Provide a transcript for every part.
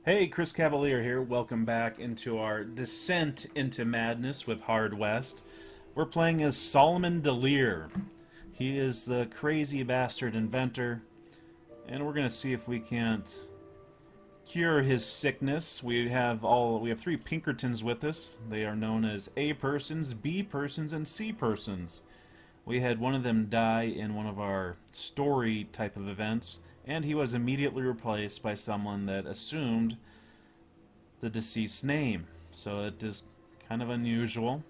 Hey, Chris Cavalier here. Welcome back into our descent into madness with Hard West. We're playing as Solomon Delir. He is the crazy bastard inventor, and we're gonna see if we can't cure his sickness. We have three Pinkertons with us. They are known as A persons, B persons, and C persons. We had one of them die in one of our story type of events, and he was immediately replaced by someone that assumed the deceased's name. So it is kind of unusual.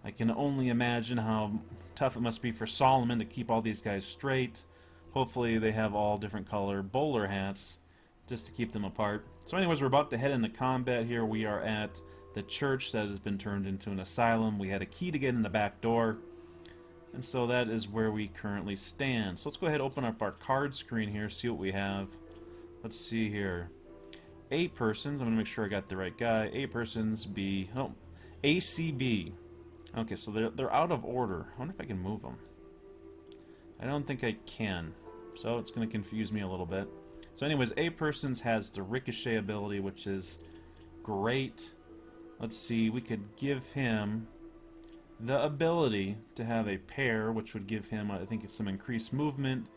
I can only imagine how tough it must be for Solomon to keep all these guys straight. Hopefully they have all different color bowler hats just to keep them apart. So anyways, we're about to head into combat here. We are at the church that has been turned into an asylum. We had a key to get in the back door. And so that is where we currently stand. So let's go ahead and open up our card screen here, see what we have. Let's see here. A persons, I'm going to make sure I got the right guy. A persons, B, oh, ACB. Okay, so they're out of order. I wonder if I can move them. I don't think I can. So it's going to confuse me a little bit. So anyways, A persons has the ricochet ability, which is great. Let's see, we could give him the ability to have a pair, which would give him, I think, some increased movement,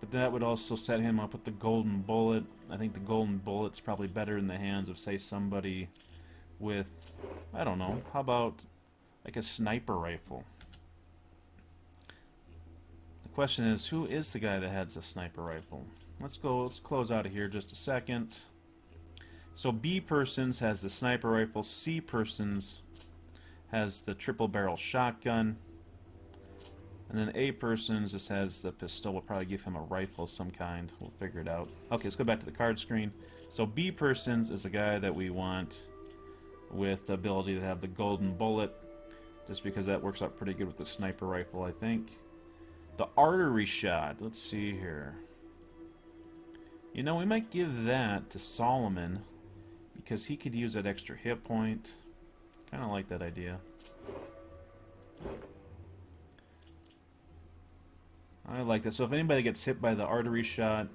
but that would also set him up with the golden bullet. I think the golden bullet's probably better in the hands of, say, somebody with, I don't know, how about like a sniper rifle? The question is, who is the guy that has a sniper rifle? Let's close out of here just a second. So B persons has the sniper rifle, C persons has the triple barrel shotgun, and then A persons just has the pistol. We'll probably give him a rifle of some kind. We'll figure it out. Okay, let's go back to the card screen. So B persons is the guy that we want with the ability to have the golden bullet, just because that works out pretty good with the sniper rifle, I think. The artery shot, let's see here. You know, we might give that to Solomon because he could use that extra hit point. Kind of like that idea. I like that. So if anybody gets hit by the artery shot,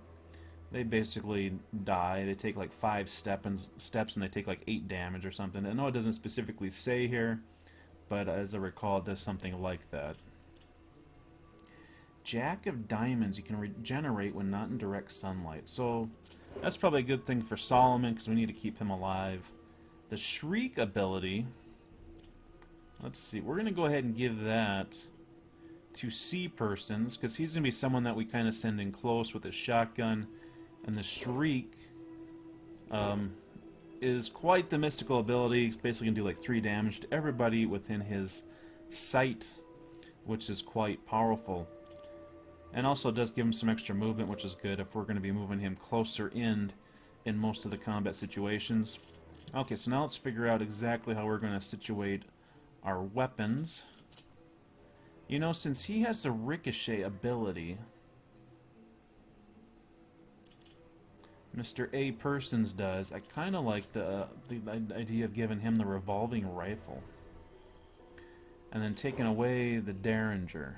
they basically die. They take like 5 steps and they take like 8 damage or something. I know it doesn't specifically say here, but as I recall, it does something like that. Jack of Diamonds, you can regenerate when not in direct sunlight. So that's probably a good thing for Solomon because we need to keep him alive. The Shriek ability, let's see, we're going to go ahead and give that to C persons because he's going to be someone that we kind of send in close with his shotgun. And the Shriek is quite the mystical ability. He's basically going to do like 3 damage to everybody within his sight, which is quite powerful. And also does give him some extra movement, which is good if we're going to be moving him closer in most of the combat situations. Okay, so now let's figure out exactly how we're going to situate our weapons. You know, since he has the ricochet ability, Mr. A persons does, I kind of like the idea of giving him the revolving rifle. And then taking away the Derringer.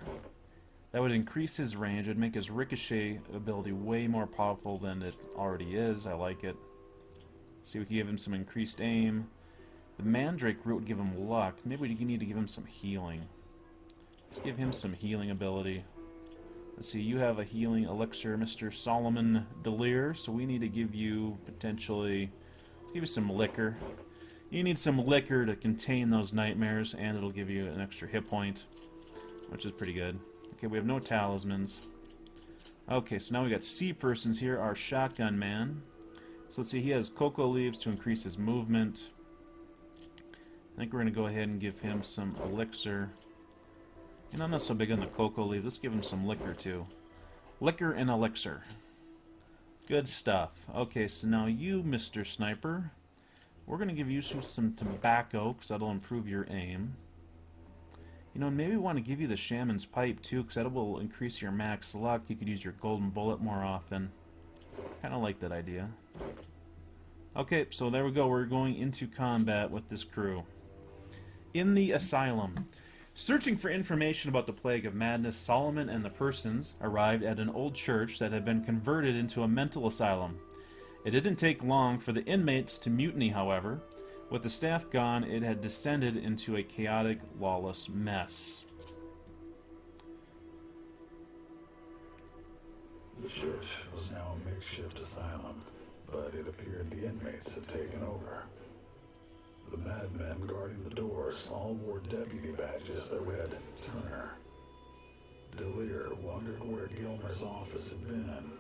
That would increase his range. It would make his ricochet ability way more powerful than it already is. I like it. See, we can give him some increased aim. The Mandrake Root would give him luck. Maybe we need to give him some healing. Let's give him some healing ability. Let's see, you have a healing elixir, Mr. Solomon Delir, so we need to give you potentially, give you some liquor. You need some liquor to contain those nightmares, and it'll give you an extra hit point, which is pretty good. Okay, we have no talismans. Okay, so now we got C persons here, our shotgun man. So let's see, he has cocoa leaves to increase his movement. I think we're going to go ahead and give him some elixir. You know, I'm not so big on the cocoa leaves. Let's give him some liquor, too. Liquor and elixir. Good stuff. Okay, so now you, Mr. Sniper, we're going to give you some tobacco, because that'll improve your aim. You know, maybe we want to give you the Shaman's Pipe, too, because that will increase your max luck. You could use your golden bullet more often. Kind of like that idea. Okay, so there we go. We're going into combat with this crew. In the asylum. Searching for information about the plague of madness, Solomon and the persons arrived at an old church that had been converted into a mental asylum. It didn't take long for the inmates to mutiny, however. With the staff gone, it had descended into a chaotic, lawless mess. The church was now a makeshift asylum, but it appeared the inmates had taken over. The madmen guarding the doors all wore deputy badges that read Turner. Delir wondered where Gilmer's office had been.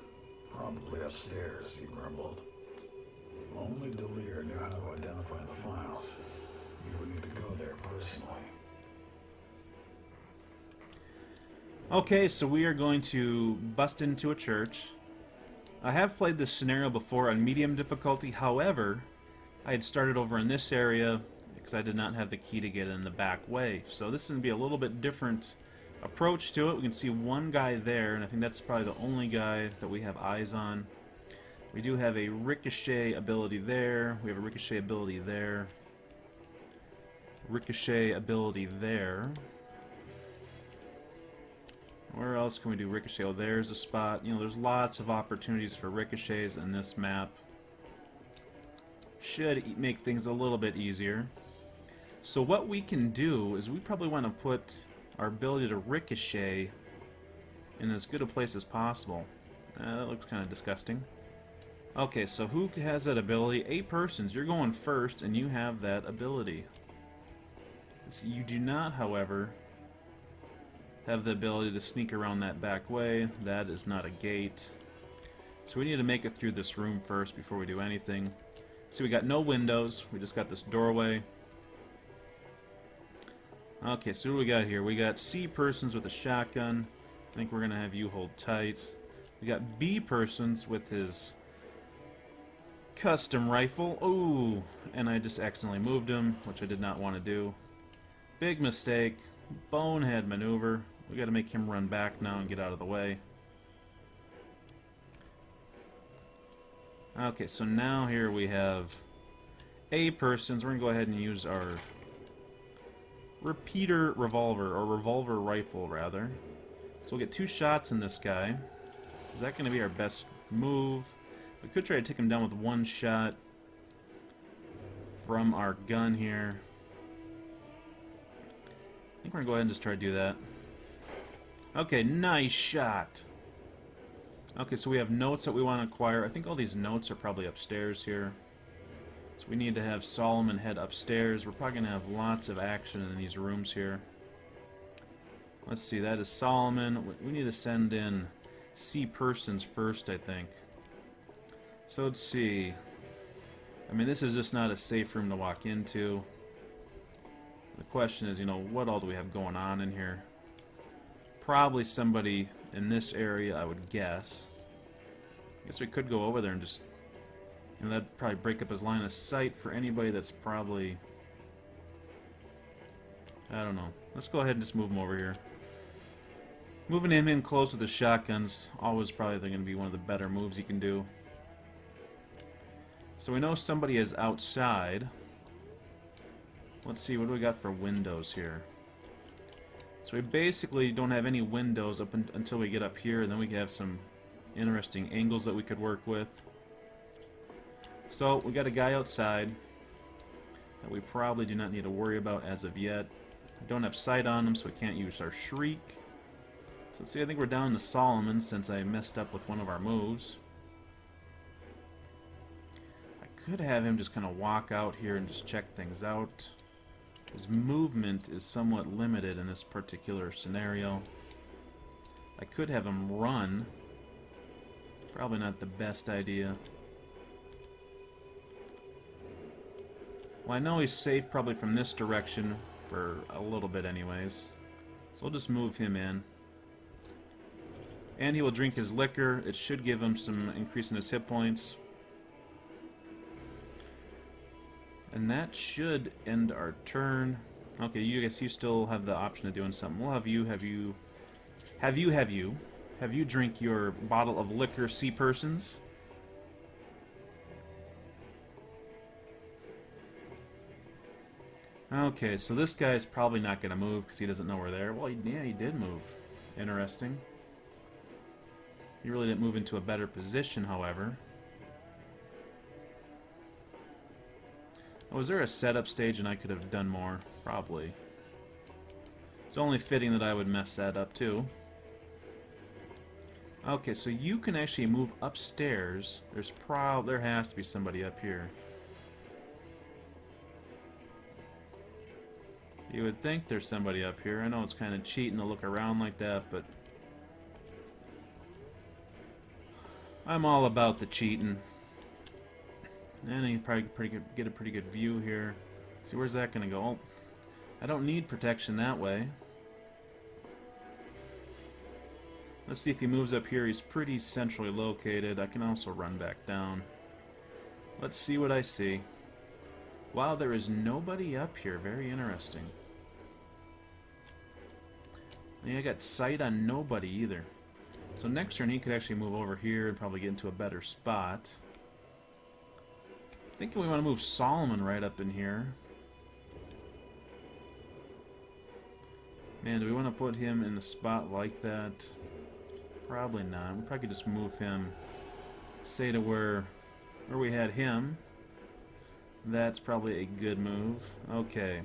Probably upstairs, he grumbled. Only Delir knew how to identify the files. He would need to go there personally. Okay, so we are going to bust into a church. I have played this scenario before on medium difficulty. However, I had started over in this area because I did not have the key to get in the back way. So this is going to be a little bit different approach to it. We can see one guy there, and I think that's probably the only guy that we have eyes on. We do have a ricochet ability there. We have a ricochet ability there. Ricochet ability there. Where else can we do ricochet? Oh, there's a spot. You know, there's lots of opportunities for ricochets in this map. Should make things a little bit easier. So what we can do is we probably want to put our ability to ricochet in as good a place as possible. That looks kind of disgusting. Okay, so who has that ability? 8 persons. You're going first, and you have that ability. So you do not, however, have the ability to sneak around that back way. That is not a gate. So we need to make it through this room first before we do anything. See, we got no windows. We just got this doorway. Okay, so what do we got here? We got C persons with a shotgun. I think we're going to have you hold tight. We got B persons with his custom rifle. Ooh, and I just accidentally moved him, which I did not want to do. Big mistake. Bonehead maneuver. We got to make him run back now and get out of the way. Okay, so now here we have A persons. We're going to go ahead and use our repeater revolver, or revolver rifle, rather. So we'll get 2 shots in this guy. Is that going to be our best move? We could try to take him down with 1 shot from our gun here. I think we're going to go ahead and just try to do that. Okay, nice shot. Okay, so we have notes that we want to acquire. I think all these notes are probably upstairs here. So we need to have Solomon head upstairs. We're probably going to have lots of action in these rooms here. Let's see, that is Solomon. We need to send in C persons first, I think. So let's see. I mean, this is just not a safe room to walk into. The question is, you know, what all do we have going on in here? Probably somebody in this area, I would guess. I guess we could go over there and just... You know, that'd probably break up his line of sight for anybody that's probably... I don't know. Let's go ahead and just move him over here. Moving him in close with the shotgun's always probably going to be one of the better moves you can do. So we know somebody is outside. Let's see, what do we got for windows here? So we basically don't have any windows up until we get up here, and then we have some interesting angles that we could work with. So we got a guy outside that we probably do not need to worry about as of yet. We don't have sight on him, so we can't use our shriek. So let's see, I think we're down to Solomon since I messed up with one of our moves. I could have him just kind of walk out here and just check things out. His movement is somewhat limited in this particular scenario. I could have him run. Probably not the best idea. Well, I know he's safe probably from this direction for a little bit anyways. So we'll just move him in. And he will drink his liquor. It should give him some increase in his hit points. And that should end our turn. Okay, you guys, you still have the option of doing something. We'll have you drink your bottle of liquor, C persons. Okay, so this guy's probably not going to move because he doesn't know we're there. Well, yeah, he did move. Interesting. He really didn't move into a better position, however. Oh, was there a setup stage and I could have done more? Probably. It's only fitting that I would mess that up too. Okay, so you can actually move upstairs. There has to be somebody up here. You would think there's somebody up here. I know it's kind of cheating to look around like that, but I'm all about the cheating. And you probably get a pretty good view here. See, where's that going to go? Oh, I don't need protection that way. Let's see if he moves up here. He's pretty centrally located. I can also run back down. Let's see what I see. Wow, there is nobody up here. Very interesting. Yeah, I got sight on nobody either. So next turn he could actually move over here and probably get into a better spot. I'm thinking we want to move Solomon right up in here. Man, do we want to put him in a spot like that? Probably not. We probably could just move him, say to where we had him. That's probably a good move. Okay.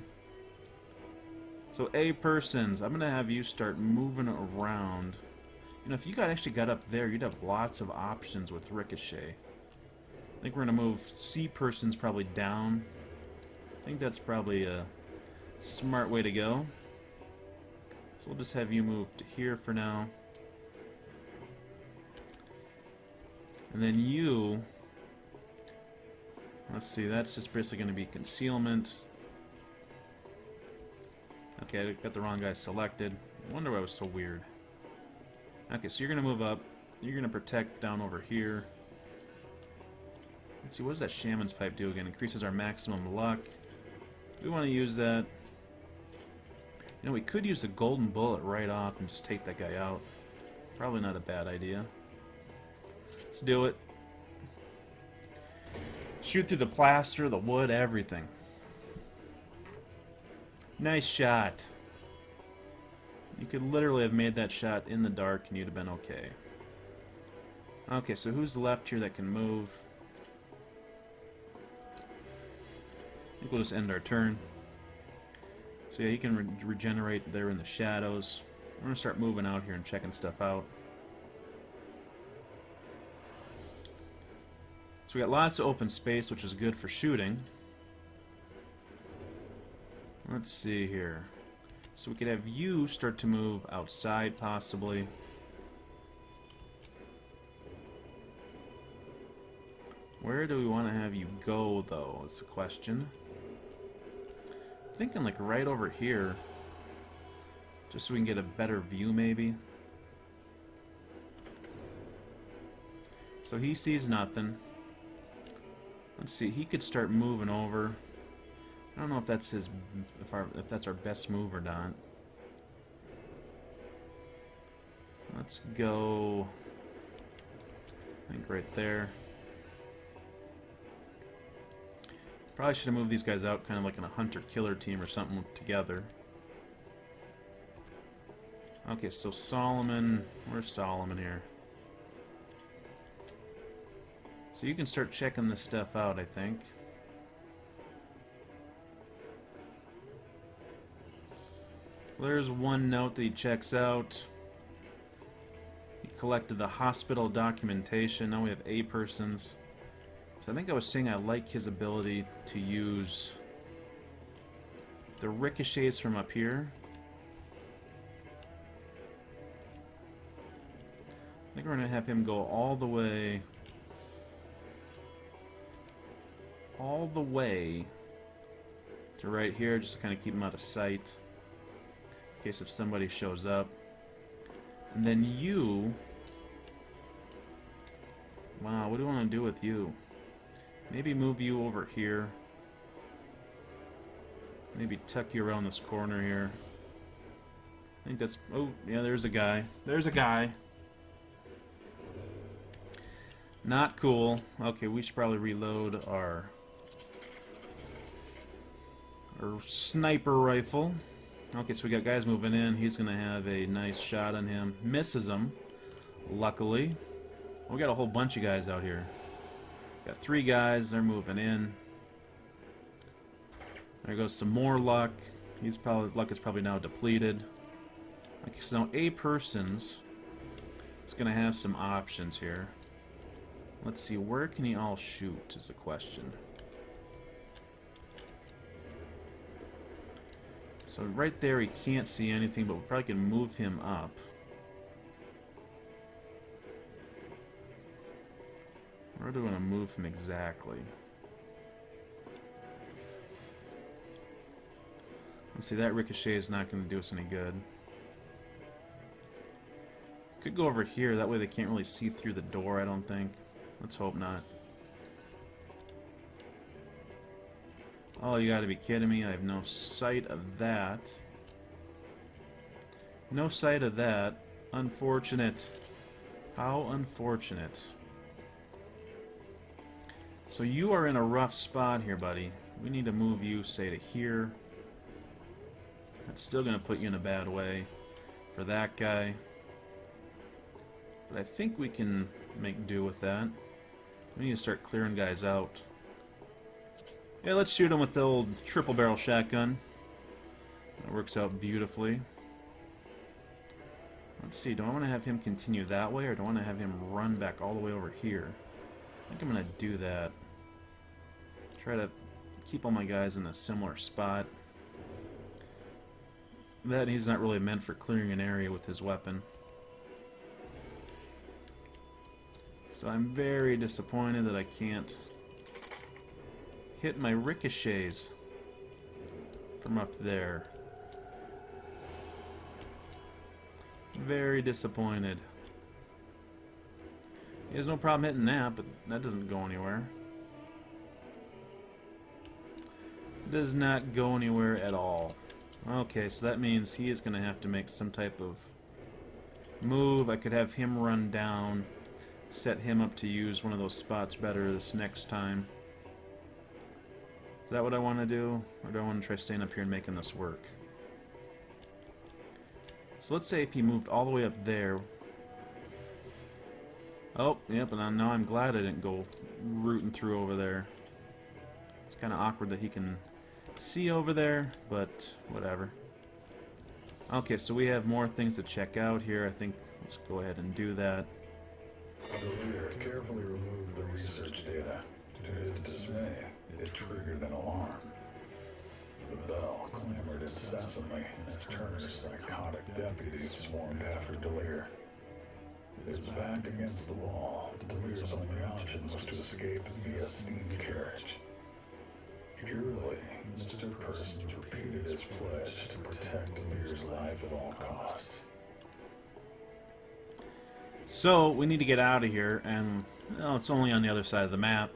So A-persons, I'm going to have you start moving around. You know, if you actually got up there, you'd have lots of options with Ricochet. I think we're going to move C-persons probably down. I think that's probably a smart way to go. So we'll just have you move to here for now. And then you... Let's see, that's just basically going to be concealment. Okay, I got the wrong guy selected. I wonder why it was so weird. Okay, so you're going to move up. You're going to protect down over here. Let's see, what does that Shaman's Pipe do again? Increases our maximum luck. We want to use that. You know, we could use the Golden Bullet right off and just take that guy out. Probably not a bad idea. Let's do it. Shoot through the plaster, the wood, everything. Nice shot. You could literally have made that shot in the dark and you'd have been okay. Okay, so who's left here that can move? I think we'll just end our turn. So yeah, he can regenerate there in the shadows. I'm going to start moving out here and checking stuff out. So we got lots of open space, which is good for shooting. Let's see here. So we could have you start to move outside, possibly. Where do we want to have you go, though? That's the question. I'm thinking like right over here. Just so we can get a better view, maybe. So he sees nothing. Let's see, he could start moving over. I don't know if that's if that's our best move or not. Let's go, I think right there. Probably should have moved these guys out kind of like in a hunter-killer team or something together. Okay, so Solomon, where's Solomon here? So you can start checking this stuff out, I think. There's one note that he checks out. He collected the hospital documentation. Now we have A-persons. So I think I was saying I like his ability to use the ricochets from up here. I think we're going to have him go all the way to right here, just to kind of keep him out of sight in case if somebody shows up. And then you, wow, what do we want to do with you? Maybe move you over here. Maybe tuck you around this corner here. I think that's, oh yeah, there's a guy. There's a guy. Not cool. Okay, we should probably reload our sniper rifle. Okay, so we got guys moving in. He's going to have a nice shot on him. Misses him, luckily. We got a whole bunch of guys out here. Got 3 guys. They're moving in. There goes some more luck. Luck is probably now depleted. Okay, so now A person's. It's gonna have some options here. Let's see, where can he all shoot is the question. So right there he can't see anything, but we probably can move him up. Where do we want to move him exactly? Let's see, that ricochet is not going to do us any good. Could go over here, that way they can't really see through the door, I don't think. Let's hope not. Oh, you gotta be kidding me. I have no sight of that. No sight of that. Unfortunate. How unfortunate. So you are in a rough spot here, buddy. We need to move you, say, to here. That's still gonna put you in a bad way for that guy. But I think we can make do with that. We need to start clearing guys out. Yeah, let's shoot him with the old triple barrel shotgun. That works out beautifully. Let's see, do I want to have him continue that way, or do I want to have him run back all the way over here? I think I'm going to do that. Try to keep all my guys in a similar spot. That he's not really meant for clearing an area with his weapon. So I'm very disappointed that I can't hit my ricochets from up there. Very disappointed. He has no problem hitting that, but that doesn't go anywhere. Does not go anywhere at all. Okay, so that means he is going to have to make some type of move. I could have him run down, set him up to use one of those spots better this next time. Is that what I want to do? Or do I want to try staying up here and making this work? So let's say if he moved all the way up there. Oh, yep, and now I'm glad I didn't go rooting through over there. It's kind of awkward that he can see over there, but whatever. Okay, so we have more things to check out here. I think let's go ahead and do that. The leader carefully removed the research data. To his dismay, it triggered an alarm. The bell clamored incessantly as Turner's psychotic deputies swarmed after Delir. His back against the wall, Delir's only option was to escape via steam carriage. Eerily, Mr. Persons repeated his pledge to protect Delir's life at all costs. So, we need to get out of here, and well, it's only on the other side of the map.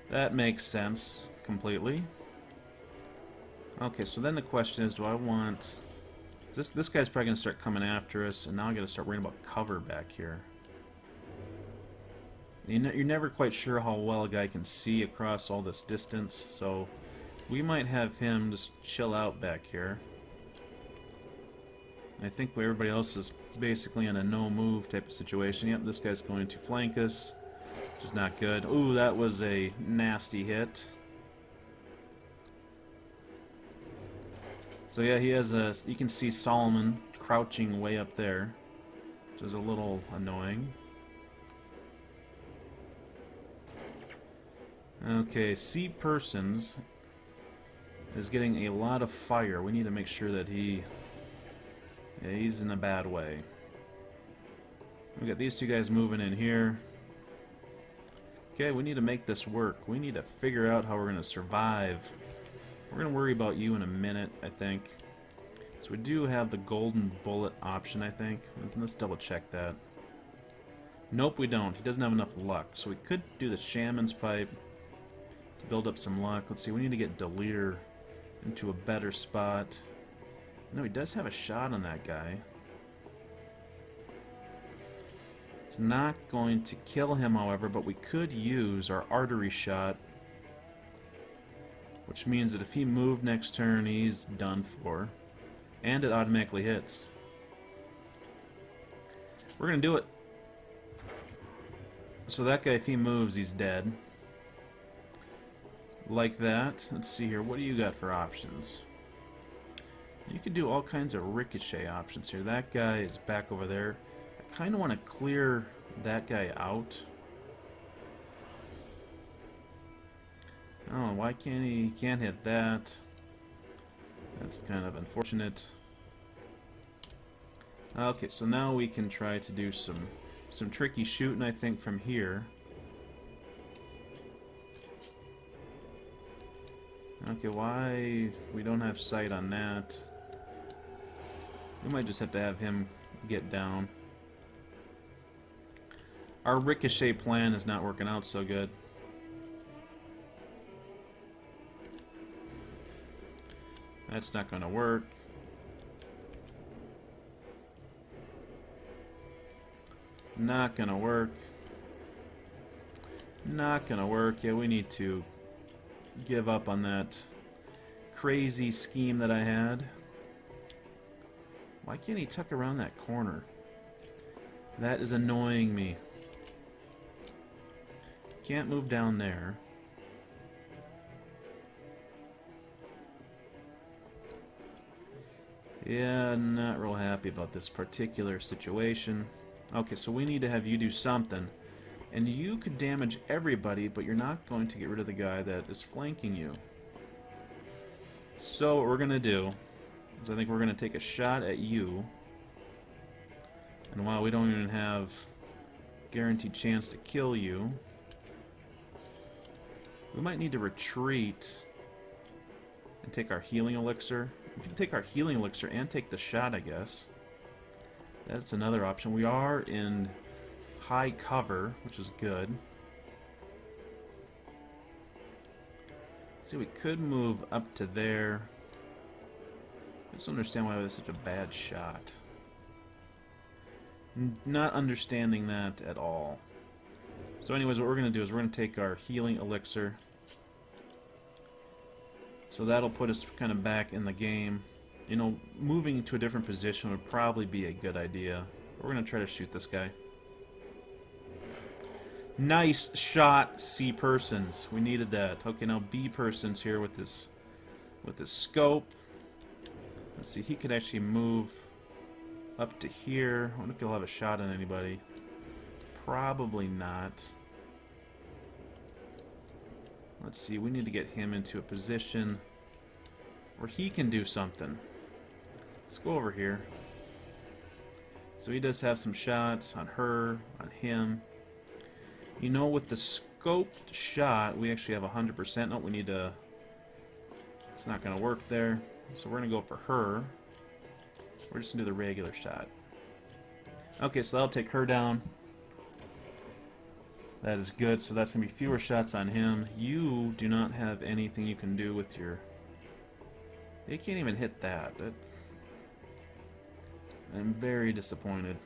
That makes sense completely. Okay, so then the question is, do I want... This guy's probably going to start coming after us, and now I got to start worrying about cover back here. You're never quite sure how well a guy can see across all this distance, so we might have him just chill out back here. I think everybody else is basically in a no-move type of situation. Yep, this guy's going to flank us, which is not good. Ooh, that was a nasty hit. So yeah, he has a... You can see Solomon crouching way up there, which is a little annoying. Okay, C. Persons is getting a lot of fire. We need to make sure that he's in a bad way. We got these two guys moving in here. Okay, we need to make this work. We need to figure out how we're going to survive. We're going to worry about you in a minute, I think. So we do have the golden bullet option, I think. Let's double check that. Nope, we don't. He doesn't have enough luck. So we could do the Shaman's Pipe to build up some luck. Let's see, we need to get Delir into a better spot. No, he does have a shot on that guy. It's not going to kill him, however, but we could use our artery shot, which means that if he moved next turn, he's done for. And it automatically hits. We're going to do it. So that guy, if he moves, he's dead. like that. Let's see here. What do you got for options? You could do all kinds of ricochet options here. That guy is back over there. I kind of want to clear that guy out. Oh, why can't he can't hit that? That's kind of unfortunate. Okay, so now we can try to do some tricky shooting, I think, from here. Okay, why we don't have sight on that? We might just have to have him get down. Our ricochet plan is not working out so good. That's not going to work. Not going to work. Not going to work. Yeah, we need to give up on that crazy scheme that I had. Why can't he tuck around that corner? That is annoying me. Can't move down there. Yeah, not real happy about this particular situation. Okay, so we need to have you do something. And you could damage everybody, but you're not going to get rid of the guy that is flanking you. So what we're going to do is I think we're going to take a shot at you. And while we don't even have guaranteed chance to kill you, we might need to retreat and take our healing elixir. We can take our healing elixir and take the shot, I guess. That's another option. We are in high cover, which is good. See, we could move up to there. I just don't understand why that's such a bad shot. Not understanding that at all. So anyways, what we're going to do is we're going to take our healing elixir. So that'll put us kind of back in the game. You know, moving to a different position would probably be a good idea. We're going to try to shoot this guy. Nice shot, C persons. We needed that. Okay, now B persons here with this scope. Let's see, he could actually move up to here. I wonder if he'll have a shot on anybody. Probably not. Let's see, we need to get him into a position where he can do something. Let's go over here. So he does have some shots on her, on him. You know, with the scoped shot, we actually have 100%. No, we need to... It's not going to work there. So we're going to go for her. We're just going to do the regular shot. Okay, so that'll take her down. That is good, so that's going to be fewer shots on him. You do not have anything you can do with your... You can't even hit that. I'm very disappointed.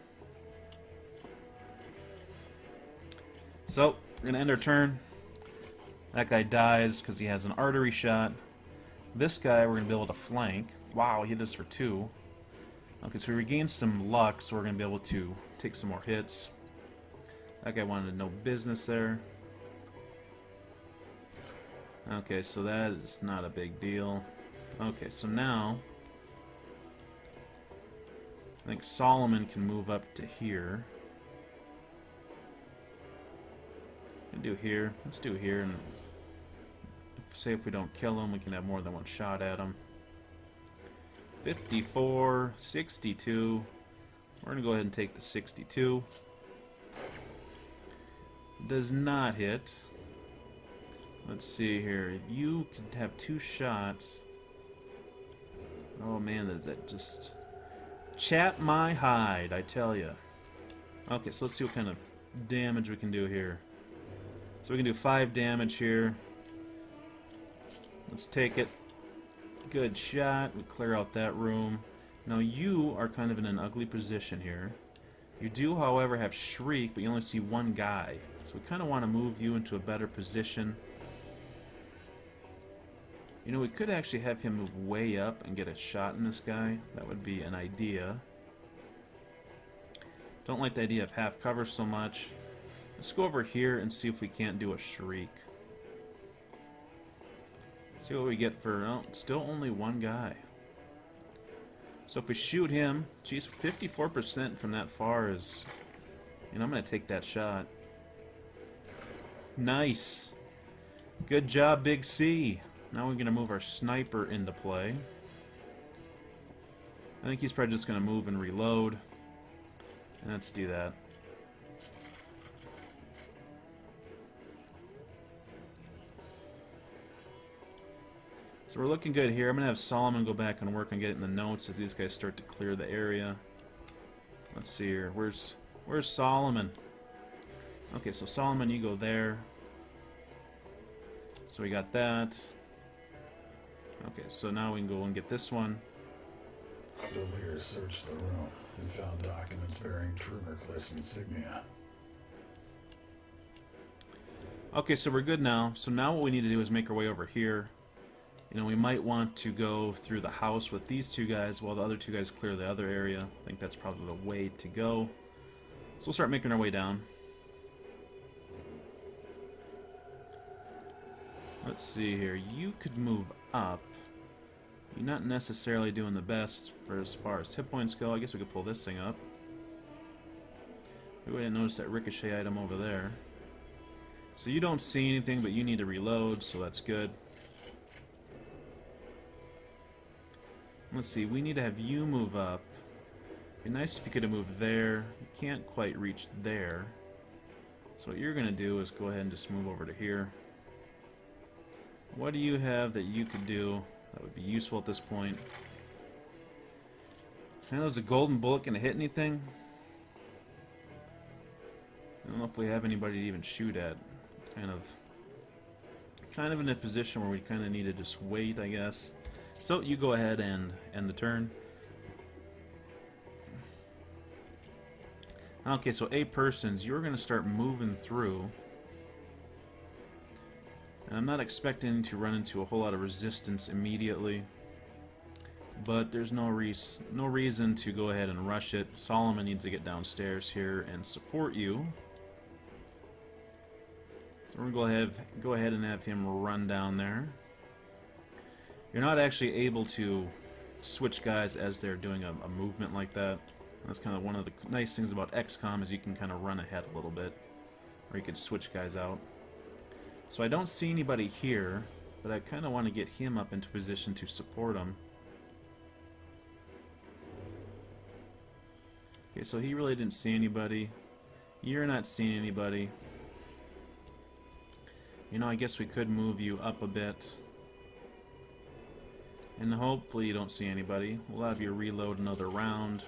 So, we're going to end our turn. That guy dies because he has an artery shot. This guy we're going to be able to flank. Wow, he hit us for 2. Okay, so we regained some luck, so we're going to be able to take some more hits. That guy wanted no business there. Okay, so that is not a big deal. Okay, so now I think Solomon can move up to here. Do here. Let's do here, and say if we don't kill him, we can have more than one shot at him. 54, 62. We're gonna go ahead and take the 62. Does not hit. Let's see here. You could have 2 shots. Oh man, does that just chap my hide, I tell ya. Okay, so let's see what kind of damage we can do here. So we can do 5 damage here. Let's take it. Good shot. We clear out that room. Now you are kind of in an ugly position here. You do, however, have Shriek, but you only see one guy. So we kind of want to move you into a better position. You know, we could actually have him move way up and get a shot in this guy. That would be an idea. Don't like the idea of half cover so much. Let's go over here and see if we can't do a Shriek. See what we get for... Oh, still only one guy. So if we shoot him... Geez, 54% from that far is... You know, I'm going to take that shot. Nice. Good job, Big C. Now we're going to move our sniper into play. I think he's probably just going to move and reload. And let's do that. So we're looking good here. I'm going to have Solomon go back and work on getting the notes as these guys start to clear the area. Let's see here. Where's Solomon? Okay, so Solomon, you go there. So we got that. Okay, so now we can go and get this one. Delirious searched the room and found documents bearing Trumercliff's insignia. Okay, so we're good now. So now what we need to do is make our way over here. You know, we might want to go through the house with these two guys while the other two guys clear the other area. I think that's probably the way to go. So we'll start making our way down. Let's see here. You could move up. You're not necessarily doing the best for as far as hit points go. I guess we could pull this thing up. We didn't notice that ricochet item over there. So you don't see anything, but you need to reload, so that's good. Let's see, we need to have you move up. It'd be nice if you could have moved there. You can't quite reach there. So what you're going to do is go ahead and just move over to here. What do you have that you could do that would be useful at this point? I know, is a golden bullet going to hit anything? I don't know if we have anybody to even shoot at. Kind of in a position where we kind of need to just wait, I guess. So you go ahead and end the turn. Okay, so 8 persons. You're going to start moving through. And I'm not expecting to run into a whole lot of resistance immediately. But there's no reason to go ahead and rush it. Solomon needs to get downstairs here and support you. So we're going to go ahead and have him run down there. You're not actually able to switch guys as they're doing a movement like that. That's kind of one of the nice things about XCOM, is you can kind of run ahead a little bit. Or you could switch guys out. So I don't see anybody here, but I kind of want to get him up into position to support him. Okay, so he really didn't see anybody. You're not seeing anybody. You know, I guess we could move you up a bit. And hopefully you don't see anybody. We'll have you reload another round.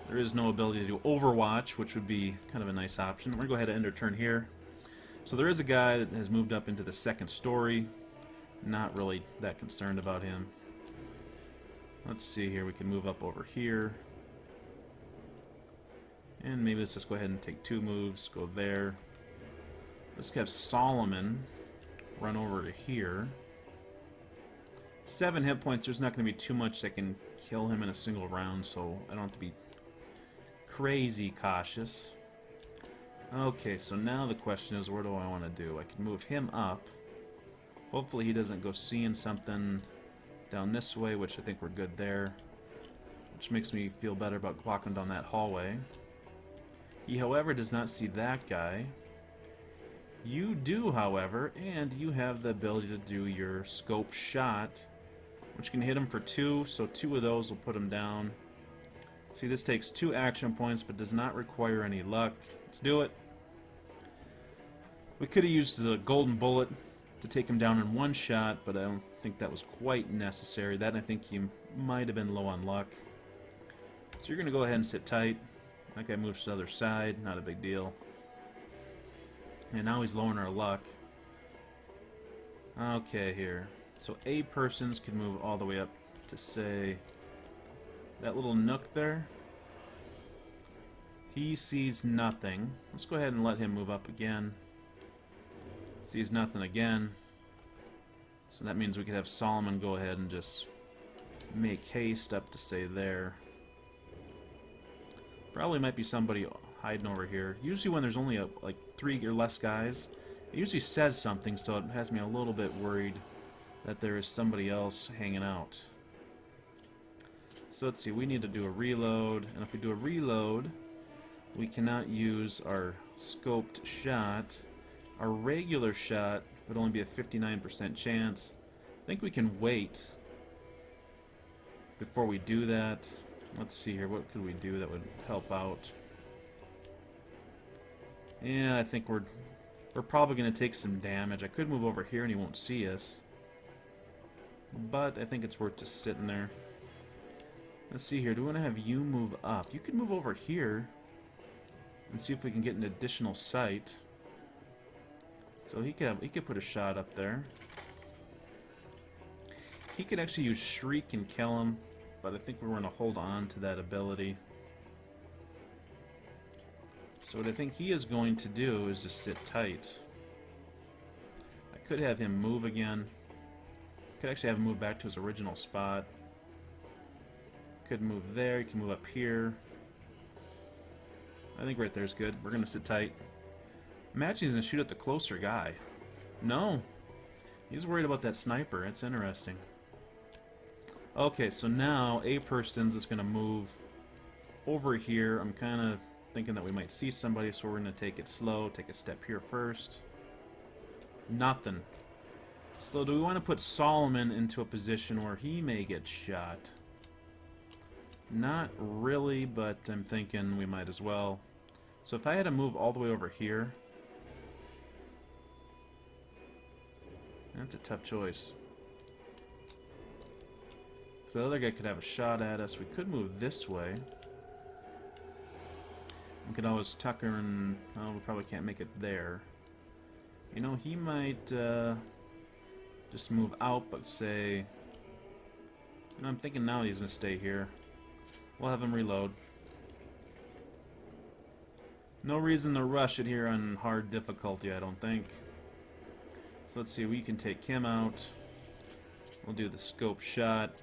There is no ability to do Overwatch, which would be kind of a nice option. We're going to go ahead and end our turn here. So there is a guy that has moved up into the second story. Not really that concerned about him. Let's see here. We can move up over here. And maybe let's just go ahead and take 2 moves. Go there. Let's have Solomon run over to here. 7 hit points. There's not going to be too much that can kill him in a single round, so I don't have to be crazy cautious. Okay, so now the question is, what do I want to do? I can move him up. Hopefully he doesn't go seeing something down this way, which I think we're good there. Which makes me feel better about walking down that hallway. He, however, does not see that guy. You do, however, and you have the ability to do your scope shot, which can hit him for 2, so 2 of those will put him down. See, this takes 2 action points, but does not require any luck. Let's do it. We could have used the golden bullet to take him down in 1 shot, but I don't think that was quite necessary. That, I think you might have been low on luck. So you're going to go ahead and sit tight. That guy moves to the other side, not a big deal. And now he's lowering our luck. Okay, here. So 8 persons can move all the way up to, say, that little nook there. He sees nothing. Let's go ahead and let him move up again. Sees nothing again. So that means we could have Solomon go ahead and just make haste up to, say, there. Probably might be somebody hiding over here. Usually when there's only like 3 or less guys, It usually says something, so it has me a little bit worried that there is somebody else hanging out. So let's see, we need to do a reload, and if we do a reload, we cannot use our scoped shot. Our regular shot would only be a 59% chance. I think we can wait before we do that. Let's see here, what could we do that would help out? Yeah, I think we're probably going to take some damage. I could move over here and he won't see us, but I think it's worth just sitting there. Let's see here, do we want to have you move up? You could move over here and see if we can get an additional sight. So he could put a shot up there. He could actually use Shriek and kill him, but I think we're going to hold on to that ability. So what I think he is going to do is just sit tight. I could have him move again. Could actually have him move back to his original spot. Could move there, he can move up here. I think right there is good. We're going to sit tight. Imagine he's going to shoot at the closer guy. No. He's worried about that sniper. That's interesting. Okay, so now a person's just going to move over here. I'm kind of thinking that we might see somebody, so we're going to take it slow. Take a step here first. Nothing. So do we want to put Solomon into a position where he may get shot? Not really, but I'm thinking we might as well. So if I had to move all the way over here, that's a tough choice. So the other guy could have a shot at us. We could move this way. We could always tuck her and... oh, we probably can't make it there. You know, he might just move out, but say... you know, I'm thinking now he's going to stay here. We'll have him reload. No reason to rush it here on hard difficulty, I don't think. So let's see, we can take him out. We'll do the scope shot.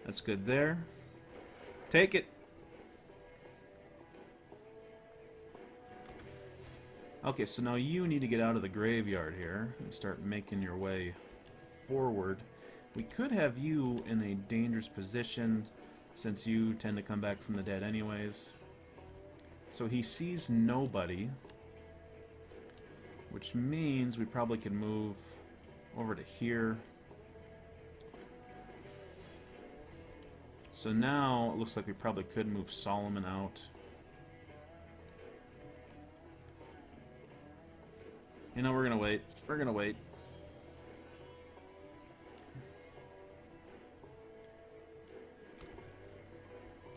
That's good there. Take it! Okay, so now you need to get out of the graveyard here and start making your way forward. We could have you in a dangerous position since you tend to come back from the dead anyways. So he sees nobody, which means we probably can move over to here. So now it looks like we probably could move Solomon out. You know, we're gonna wait. We're gonna wait.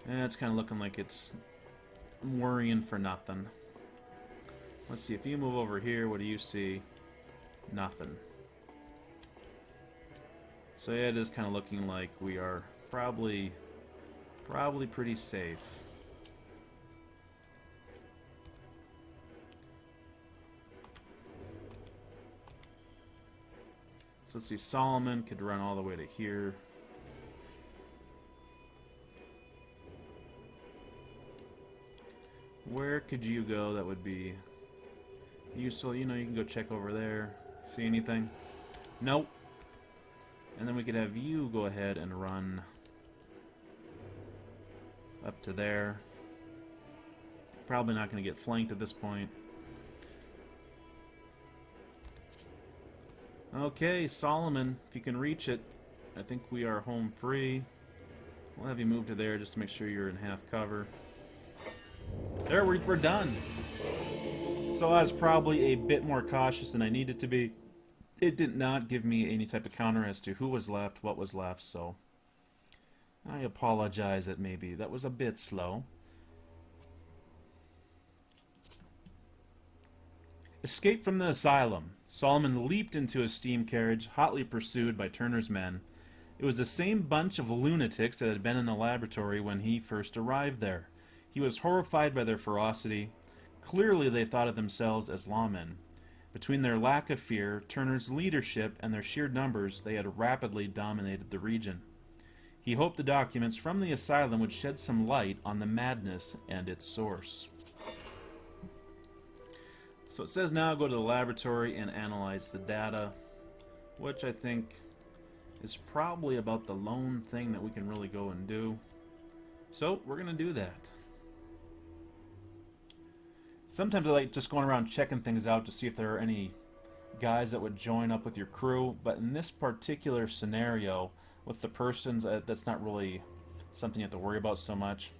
And it's kind of looking like it's worrying for nothing. Let's see, if you move over here, what do you see? Nothing. So yeah, it is kind of looking like we are probably pretty safe. So let's see, Solomon could run all the way to here. Where could you go that would be useful? You know, you can go check over there. See anything? Nope. And then we could have you go ahead and run up to there. Probably not going to get flanked at this point. Okay, Solomon, if you can reach it, I think we are home free. We'll have you move to there just to make sure you're in half cover. There, we're done. So I was probably a bit more cautious than I needed to be. It did not give me any type of counter as to who was left, what was left, so I apologize that maybe that was a bit slow. Escape from the asylum. Solomon leaped into a steam carriage, hotly pursued by Turner's men. It was the same bunch of lunatics that had been in the laboratory when he first arrived there. He was horrified by their ferocity. Clearly they thought of themselves as lawmen. Between their lack of fear, Turner's leadership, and their sheer numbers, they had rapidly dominated the region. He hoped the documents from the asylum would shed some light on the madness and its source. So it says now go to the laboratory and analyze the data, which I think is probably about the lone thing that we can really go and do. So we're going to do that. Sometimes I like just going around checking things out to see if there are any guys that would join up with your crew, but in this particular scenario, with the persons, that's not really something you have to worry about so much.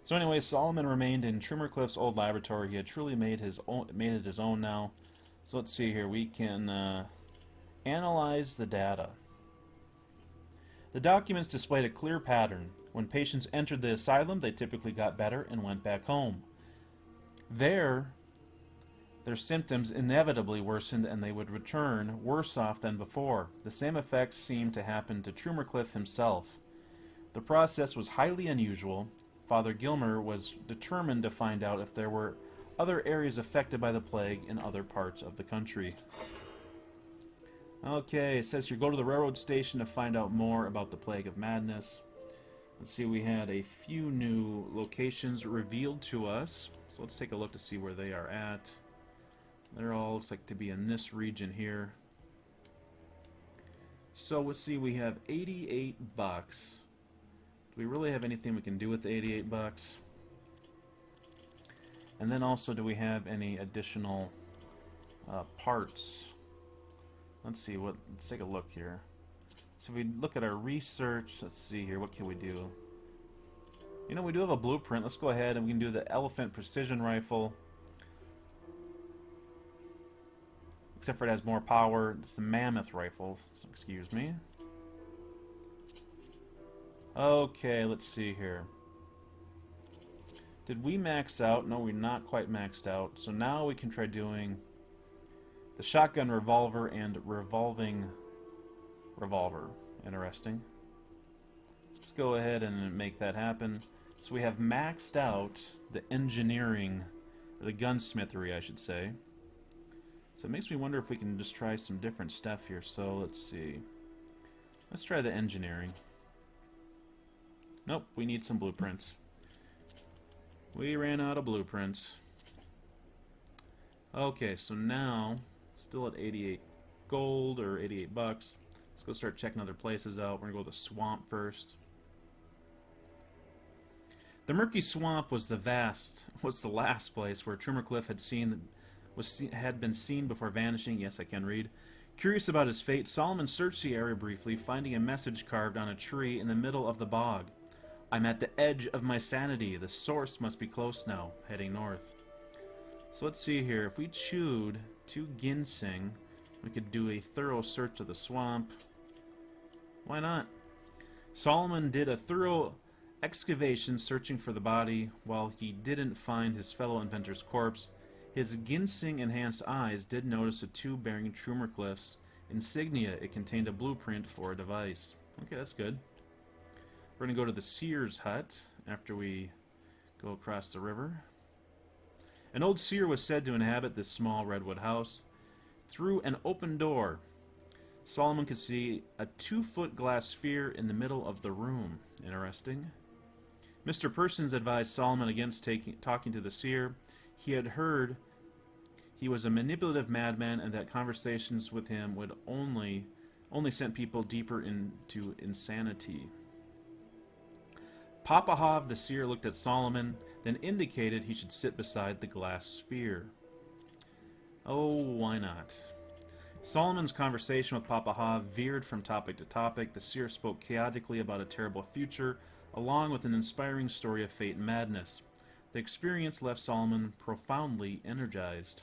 So anyway, Solomon remained in Trimmercliffe's old laboratory. He had truly made it his own now. So let's see here. We can analyze the data. The documents displayed a clear pattern. When patients entered the asylum, they typically got better and went back home. Their symptoms inevitably worsened and they would return worse off than before. The same effects seemed to happen to Trimmercliffe himself. The process was highly unusual. Father Gilmer was determined to find out if there were other areas affected by the plague in other parts of the country. Okay, it says here, go to the railroad station to find out more about the Plague of Madness. Let's see, we had a few new locations revealed to us. So let's take a look to see where they are at. They're all, looks like to be in this region here. So let's see, we have 88 bucks. Do we really have anything we can do with the 88 bucks? And then also, do we have any additional parts? Let's see, let's take a look here. So if we look at our research, let's see here, what can we do? You know, we do have a blueprint. Let's go ahead and we can do the Elephant Precision Rifle. Except for it has more power. It's the Mammoth Rifle, so excuse me. Okay, let's see here. Did we max out? No, we're not quite maxed out. So now we can try doing the shotgun revolver and revolving revolver. Interesting. Let's go ahead and make that happen. So we have maxed out the engineering, or the gunsmithery, I should say. So it makes me wonder if we can just try some different stuff here. So let's see. Let's try the engineering. Nope, we need some blueprints. We ran out of blueprints. Okay, so now, still at 88 gold, or 88 bucks. Let's go start checking other places out. We're going to go to the swamp first. The Murky Swamp was the last place where Trimmercliffe had been seen before vanishing. Yes, I can read. Curious about his fate, Solomon searched the area briefly, finding a message carved on a tree in the middle of the bog. I'm at the edge of my sanity. The source must be close now, heading north. So let's see here. If we chewed 2 ginseng, we could do a thorough search of the swamp. Why not? Solomon did a thorough excavation searching for the body. While he didn't find his fellow inventor's corpse, his ginseng-enhanced eyes did notice a tube bearing Trimmercliffe's insignia. It contained a blueprint for a device. Okay, that's good. We're going to go to the seer's hut after we go across the river. An old seer was said to inhabit this small redwood house. Through an open door, Solomon could see a 2-foot glass sphere in the middle of the room. Interesting. Mr. Persons advised Solomon against talking to the seer. He had heard he was a manipulative madman and that conversations with him would only send people deeper into insanity. Papahov the seer looked at Solomon, then indicated he should sit beside the glass sphere. Oh, why not? Solomon's conversation with Papahov veered from topic to topic. The seer spoke chaotically about a terrible future, along with an inspiring story of fate and madness. The experience left Solomon profoundly energized.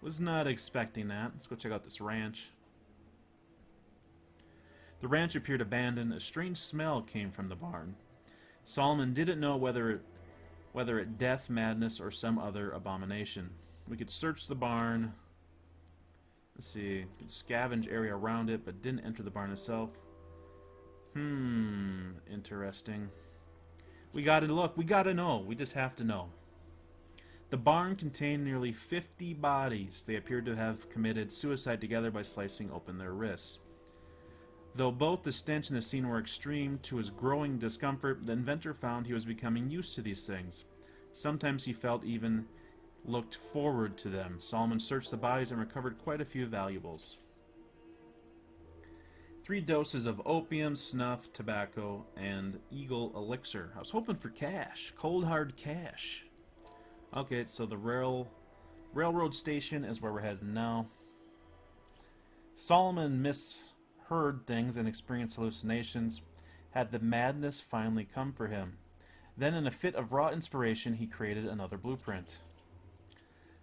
Was not expecting that. Let's go check out this ranch. The ranch appeared abandoned. A strange smell came from the barn. Solomon didn't know whether it death, madness, or some other abomination. We could search the barn. Let's see. Could scavenge area around it, but didn't enter the barn itself. Interesting. We gotta look. We gotta know. We just have to know. The barn contained nearly 50 bodies. They appeared to have committed suicide together by slicing open their wrists. Though both the stench and the scene were extreme, to his growing discomfort, the inventor found he was becoming used to these things. Sometimes he felt even looked forward to them. Solomon searched the bodies and recovered quite a few valuables. 3 doses of opium, snuff, tobacco, and eagle elixir. I was hoping for cash. Cold hard cash. Okay, so the railroad station is where we're headed now. Solomon misheard things and experienced hallucinations. Had the madness finally come for him? Then, in a fit of raw inspiration, he created another blueprint.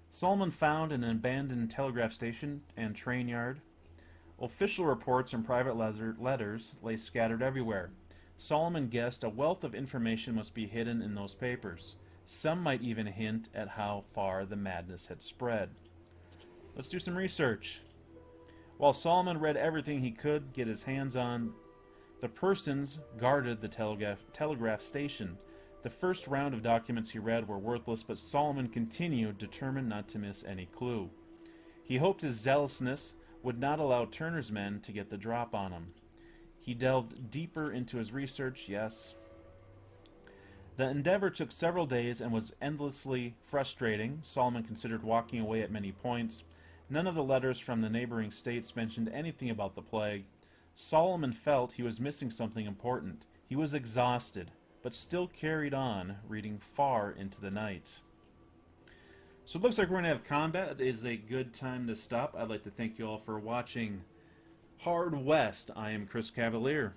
Solomon found an abandoned telegraph station and train yard. Official reports and private letters lay scattered everywhere. Solomon guessed a wealth of information must be hidden in those papers. Some might even hint at how far the madness had spread. Let's do some research. While Solomon read everything he could get his hands on, the persons guarded the telegraph station. The first round of documents he read were worthless, but Solomon continued, determined not to miss any clue. He hoped his zealousness would not allow Turner's men to get the drop on him. He delved deeper into his research, yes. The endeavor took several days and was endlessly frustrating. Solomon considered walking away at many points. None of the letters from the neighboring states mentioned anything about the plague. Solomon felt he was missing something important. He was exhausted, but still carried on, reading far into the night. So it looks like we're going to have combat. It is a good time to stop. I'd like to thank you all for watching Hard West. I am Chris Cavalier.